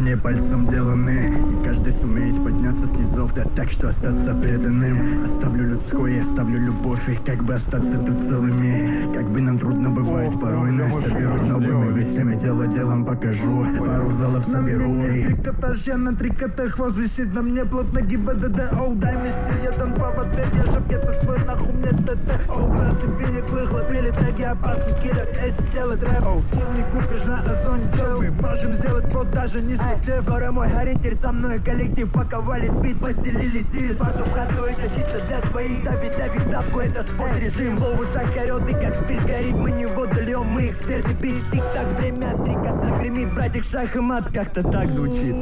не пальцем деланы, и каждый сумеет подняться с низов, да так, что остаться преданным. Оставлю людское, оставлю любовь, и как бы остаться тут целыми. Как бы нам трудно бывает порой, но соберусь новыми мыслями, дело делом покажу, пару залов соберу. Трикотаж, я на трикотах, вас висит на мне плотно ГИБДД. Оу, дай мне я там повод, я же где-то свой, нахуй мне ТТ. Оу, на себе не выхлопили треки, опасный киллер, если делать рэп. Оу, скилл не купишь на озоне, мы можем сделать под даже не слетев. Скоро мой характер со мной коллектив, пока валит бит, постелили стиль. Базу в ходу, это чисто для своих, давить давку, это спот режим. Лову шаг орёт, и как спирт горит, мы не воду льем, мы эксперты. Бит, тик-так, время, трикотак гремит, братик, шах и мат, как-то так звучит.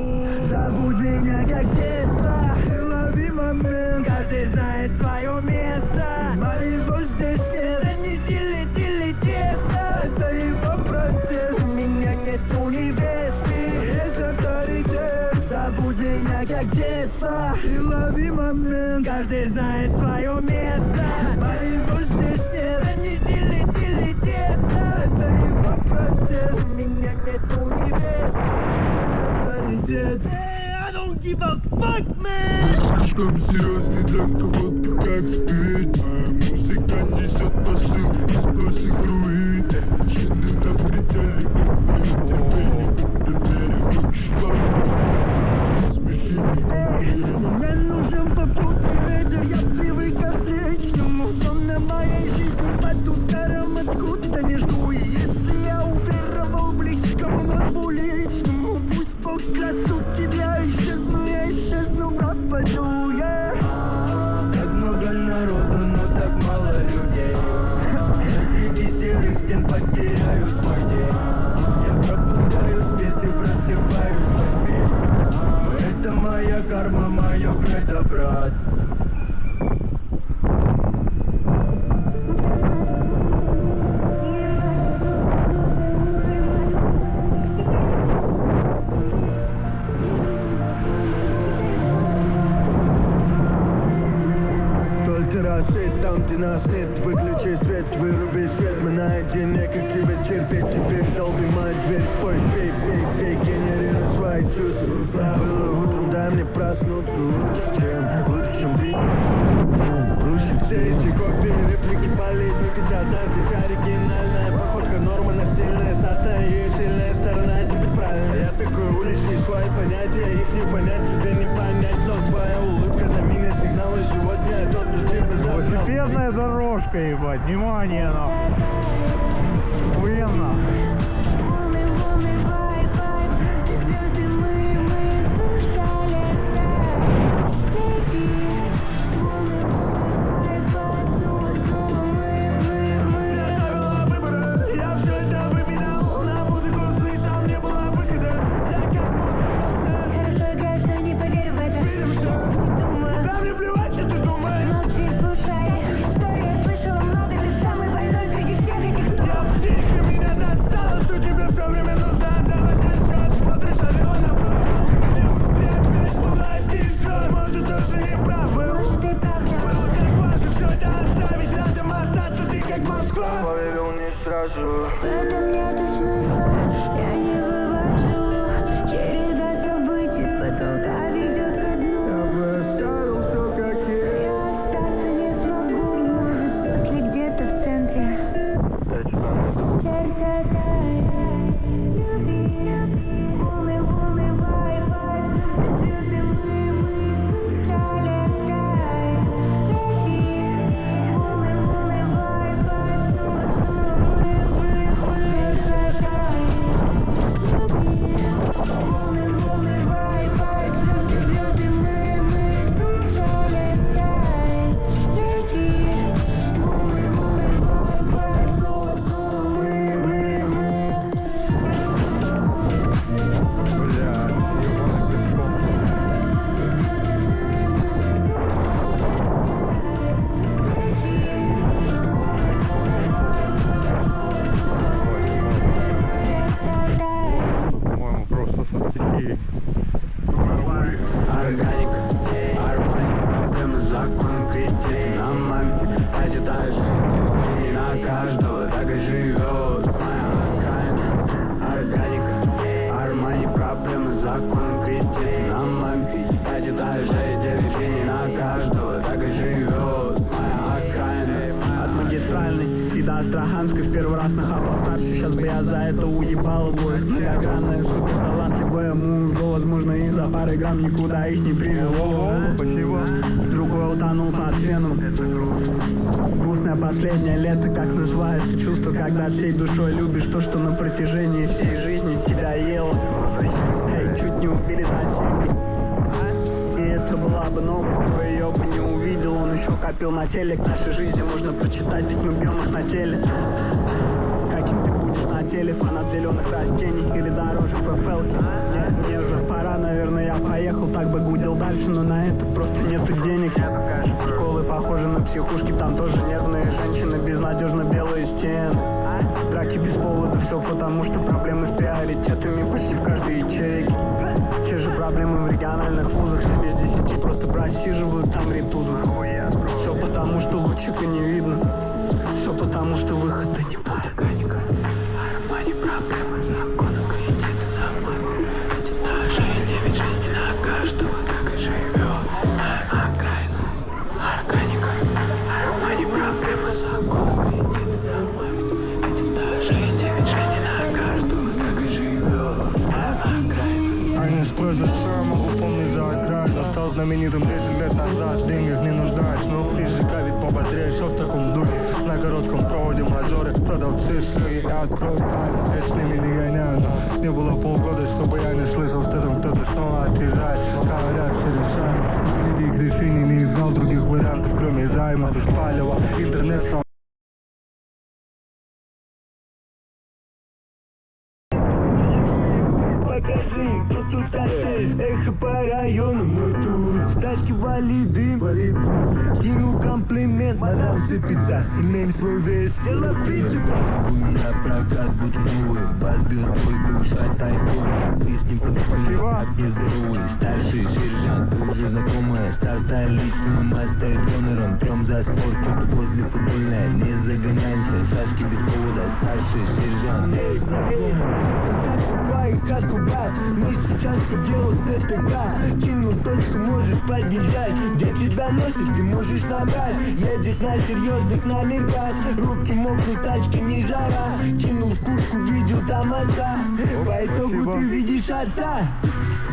Забудь меня, как детство, и лови момент, каждый знает свое место. Моего здесь нет, это не тили тесто, это его протест. У меня нету невесты, есть авторитет. Забудь меня, как детство, и лови момент, каждый знает свое место. Моего здесь нет, это не тили тесто, это его протест. У меня нету невесты, есть авторитет. I don't give a fuck, man! Слишком серьезный для кого-то, как спирит. Моя музыка несет посыл и спросит груит. Шины на пределе, как берегу чувства. Смеши меня. Мне нужен попутный ветер, я привык к встречному. Сон моей жизни под ударом откуда не жду. И если я уверовал близкому на двуличному, пусть Бог красут тебя, я исчезну, пропаду я. Так много народу, но так мало людей. Я среди серых стен потеряю свой день. Я пробуждаю свет и просыпаюсь во тьме. Это моя карма, мое кредо, брат. Там, где нас нет, выключи свет, выруби свет. Мы наедине, как тебя терпеть. Теперь долби мою дверь, пой, пей, генерируй свои чувства. Было утром, дай мне проснуться лучше, чем ты. Лучше все эти копии, реплики, политики, одна здесь оригинальная походка, норма настильная, статная и сильная сторона, это быть правильно. Я такой уличный, свои понятия, их не понять, тебе не понять, но твоя улыбка на меня сигналы сегодня, я тот, кто тебя забрал. Велосипедная дорожка, ебать, внимание, нахуй. Охуенно. Поверил не сразу. В этом нету смысла, я не вывожу. Череда событий с потолка ведет ко дну. Я бы оставил все как есть. Я остаться не смогу, может, после где-то в центре. Я тебя найду. Сердце тает, люби. Волны, вай, звезды мы, душа летай. Лети, волны, вай, По-моему, просто со стихией. Органик, Армани, прямо закон критики на маме. Одета жизнь, и на каждого так и живет моя окраина. Органик, Армани, проблемы закон. Астраханской в первый раз нахавал старше. Сейчас бы я за это уебал обоих. Многогранная, супер талантливая муза. Возможно, из-за пары грамм никуда их не привело. Спасибо. Другой утонул под феном. Грустное последнее лето, как называется чувство, когда всей душой любишь то, что на протяжении всей жизни тебя ело. Эй, чуть не убили за сиськи. И это была бы новость, кто ее бы не увидел. Он еще копил на телек. Нашей жизни можно прочитать, ведь мы бьем их на теле. Каким ты будешь на теле, фанат зеленых растений или дороже ФФЛки? Нет, мне уже пора, наверное, я поехал. Так бы гудел дальше, но на это просто нету денег. Школы похожи на психушки, там тоже нервные женщины, безнадежно белые стены. Драки без повода, все потому, что проблемы с приоритетами почти в каждой ячейке. Те же проблемы в региональных вузах, 7 из 10 просто просиживают там ритузу. Все потому, что лучика не видно. Все потому, что выхода не будет. Органика, Армани, проблемы, законы, кредиты на маме. Один даже и 9 жизней на каждого, так и живет. Окраина, органика, Армани, проблемы, законы, кредиты на маме. Один даже и 9 жизней на каждого, так и живет. Окраина. Они спросят, что я могу помнить за окраину. Стал знаменитым 10 лет назад, в деньгах не нуждаюсь. Но языка ведь пободрее, все в таком духе. На коротком проводе мажоры, продавцы слюги. Я открою тайну, я с ними не гоняю. Но не было полгода, чтобы я не слышал, что там кто-то снова отрезает. Говорят, все решаем. Среди их решений не знал других вариантов, кроме займа. Палево, интернет стал. Покажи, кто тут отель, эхо по району, мой тур. С тачки валит дым, кинул комплимент, мадам цепится, имеем свой вес, тело принципа. На прокат будь новый, бас бьет двойку, шатай бой. Ты с ним подходишь, как нездоровый. Старший сержант, ты уже знакомая. Стар столичный, мастер с гонором. Трем за спорт, тут возле футбольной. Не загоняемся, шашки без повода. Старший сержант. Эй, каску, брат, мы сейчас все делают ТТК. Кинул то, что можешь поддержать. Где тебя носит, ты можешь набрать. Едешь на серьезных номерках. Руки мокнут, тачки не жара. Кинул в куртку, видел там отца. По итогу ты видишь отца.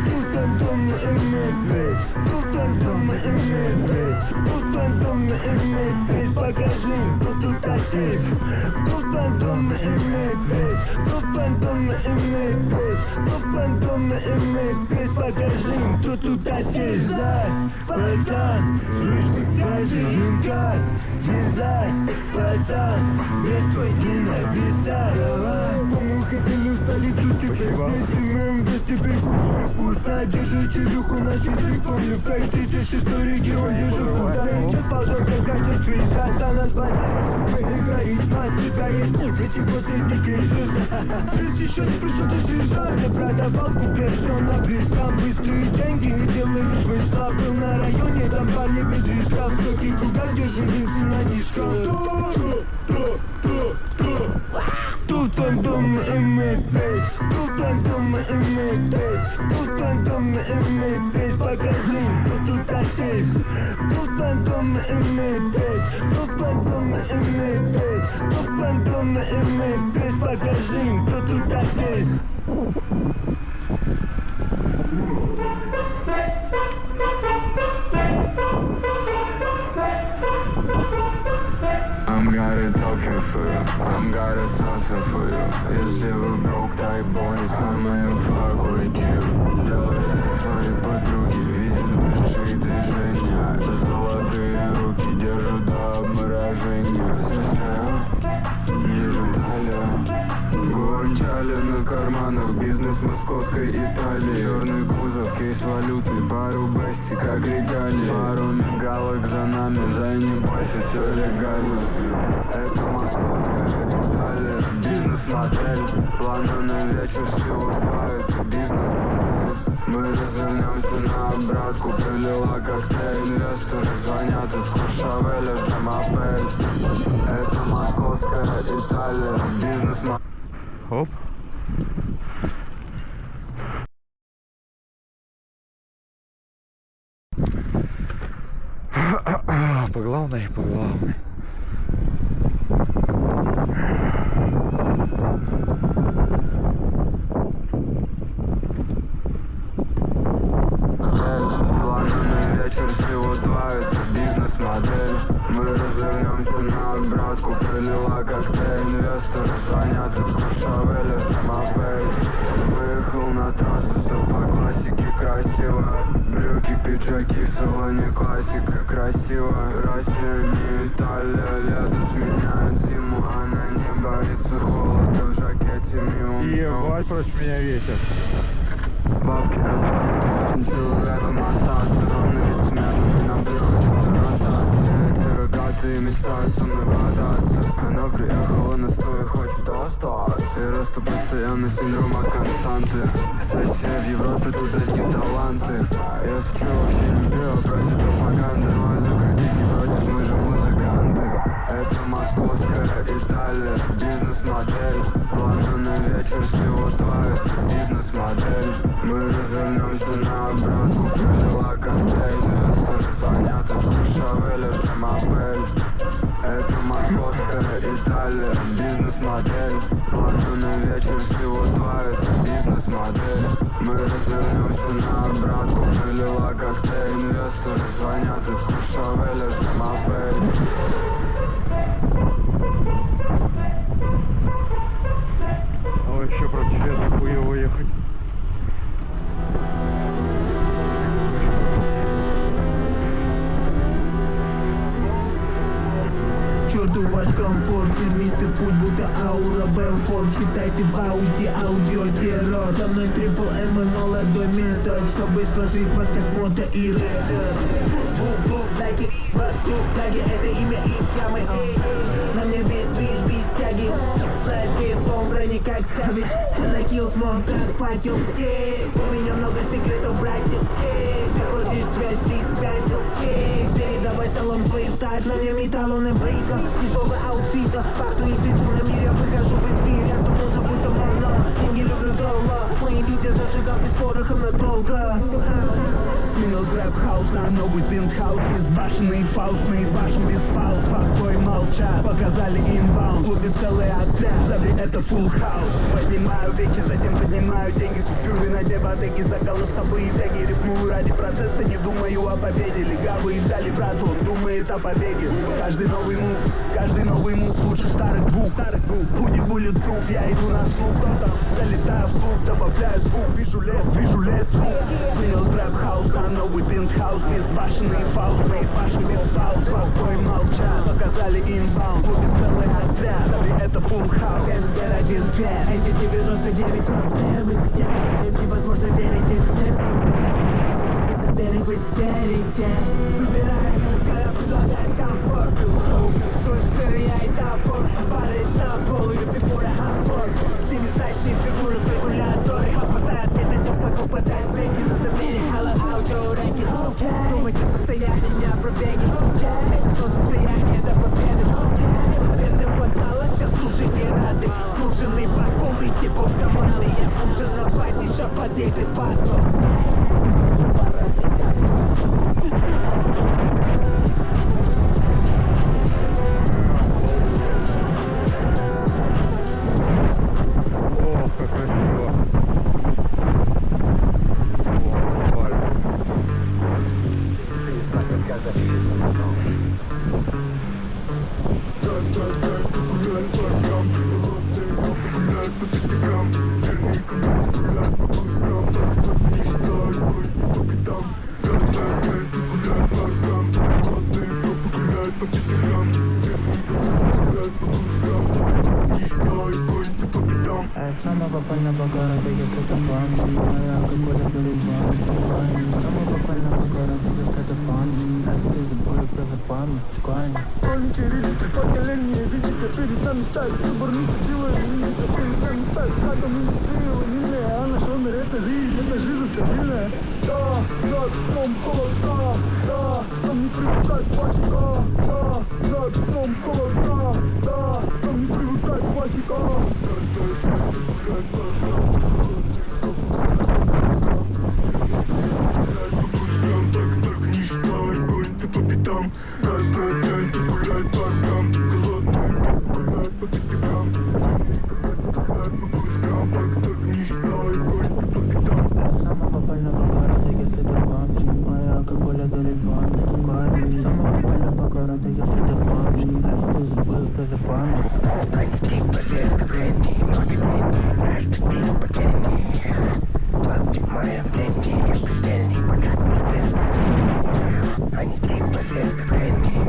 Тут он дома имеет вес. Тут он дома имеет вес. Тут он дома имеет вес. Покажи, кто тут отец. Тут он дома имеет вес. Тут он дома имеет вес. Тут он дома имеет вес. Покажи, кто тут отец. Пацан, слышь, даже юнга. Дизай, пацан, без твой ненависа. Давай, мы хотели в столицу, ты здесь, и мы вместе приходим. Вкусно, держи челюху на часы, помню, в 36 регион, держу куда идет пожарка, как связаться нас базар. Горит, мать, горит, эти последние крыши. Плюс еще не пришел, ты съезжал, я продавал, купил все на близком. Быстрые деньги, не делаешь свой слав. Был на районе, там парни без риска. В таких кругах держу винсы на низком. Тут он дома имеет вес. Тут он дома имеет вес. Тут он дома имеет вес. Покажи, кто тут отец. Тут он дома имеет вес. Тут он дома имеет вес. Тут он дома имеет вес. Покажи, кто тут отец. I'm gotta talking for you, I'm gotta something for you. Если вы broke, type boy, самое fuck with you. Твои подруги видят большие движения. Золотые руки держу до обморожения. Не ждали. Гончали на карманах, бизнес московской Италии. Черный кузов, кейс валюты, пару бести, как регалии. Пару мигалок за нами, за ним бойся, все легально. Это московская Италия, бизнес-модель. Планы на вечер, всего хватит, бизнес. Мы развернемся на обратку, прилила коктейль. Инвесторы звонят из Куршавеля, Джамапель. Это московская Италия, бизнес-модель. Оп. По главной, по главной. братку пролила коктейль. Инвесторы звонят из Куршавеля, Мапель. Выехал на трассу, все по классике красиво. Брюки, пиджаки в салоне, классика красиво. Россия не Италия, лето сменяет зиму. Она не боится холода, в жакете миу-миу. Ебать, против меня ветер. Бабки аппетиты, этим человеком остаться. Ровно лицемерно, ты нам приходится расстаться. Эти рогатые мечтают со мной бодаться. Она приехала на стой, хочет остаться. И расту постоянно синдрома константы. Сессия в Европе, тут одни таланты. Я шучу, вообще не пью, против пропаганды. Но за кредит против, мы же музыканты. Это московская Италия, бизнес-модель. Планы на вечер всего стоит бизнес-модель. Мы развернемся на обратку, пролила коктейль. Инвесторы звонят из Куршавеля, Мапель. Это московская Италия, бизнес-модель. Планы на вечер всего стоит бизнес-модель. Мы развернемся на обратку, пролила коктейль. Инвесторы звонят из Куршавеля, Мапель. А вообще против ветра хуево ехать. Черт, у вас комфорт, тернистый путь, будто аура Белфорд. Считай ты в ауди, аудиотеррор. Со мной трипл М и молодой метод, чтобы сложить вас как мото и рэпер. Бум-бум, лайки, вокруг таги, это имя из ямы. На мне весь движ, без тяги. Знаете, сомбра не как савич. На килл смог, как факел. У меня много секретов, братьев. Ты хочешь связь, ты спятил. Передавай салон своим стать, на мне металлоны брейка. Тяжелый аутфита, пахну инфекционным мире. Выхожу в эфир, я думал, забудь о мало. Деньги люблю долго, мои люди зажигал без порохом надолго. Минус рэп-хаус, на новый пентхаус. Безбашенный фаус, мы башен без пауз. Факбой молчат, показали имбаунд. Клубе целый отряд, забли это фулл хаус. Поднимаю вещи, затем поднимаю деньги. Купюры на дебатеки, за голосовые тяги. Рифмую ради процесса, не думаю о победе. Легавые взяли брату, он думает о побеге. Каждый новый мув лучше старых двух. Худи будет пруф, я иду на слух. Залетаю в клуб, добавляю звук. Вижу лес, звук. Минус рэп-хаус, на новый пентхаус. Безбашенный фаус, мои башни без пауз. Факбой молчат, показали имбаунд. Клубе целый отряд, забли это фулл хаус. СГ-1-5, эти 99 проблемы. Эти, возможно, 9 из 5. Берег вы стерите. Выбирай, когда предлагает комфорт. Слышь, я и топор. Падает на пол, и фигура хардкор. Семисайдные фигуры в регуляторе. Опасаясь, это тёпло, попадает в реки. Засадили хала аудиореки. Думайте, состояние не о пробеге. Это состояние до победы. Победы хватало, сейчас слушай не рады. Круженный бак, помните, бог команды. Я кружен на базе, шаподейте патрон. Ох, как красиво. Ох, Валя. Sama papalna bakara tega kata fan Maya kakola dole ban Sama papalna bakara tega kata fan Acid is a bullet, there's a bomb, gone Полетели поколение, видите, перед нами ставит выбор не светила, перед нами ставит хата, мы не стрелила, милая, а наш номер это жизнь стабильная. Да, за окном холода, да, нам не привыкать классика, да, за окном холода, да, нам не привыкать классика. Так не считай, гонь ты по пятам, каждый день ты гуляй по ночам, голодный гуляй по пятам, гуляй по кускам, так не считай, гонь ты по пятам. Sama papalna bakara tega kata fan Maya kakola dole ban Sama papalna bakara tega kata fan Acid is a bullet, тоже память. Они типа зеркальные, маркетинги, каждый день пакетни. Платит моя деньги, я бездельник, пока не спешно. Они типа зеркальные.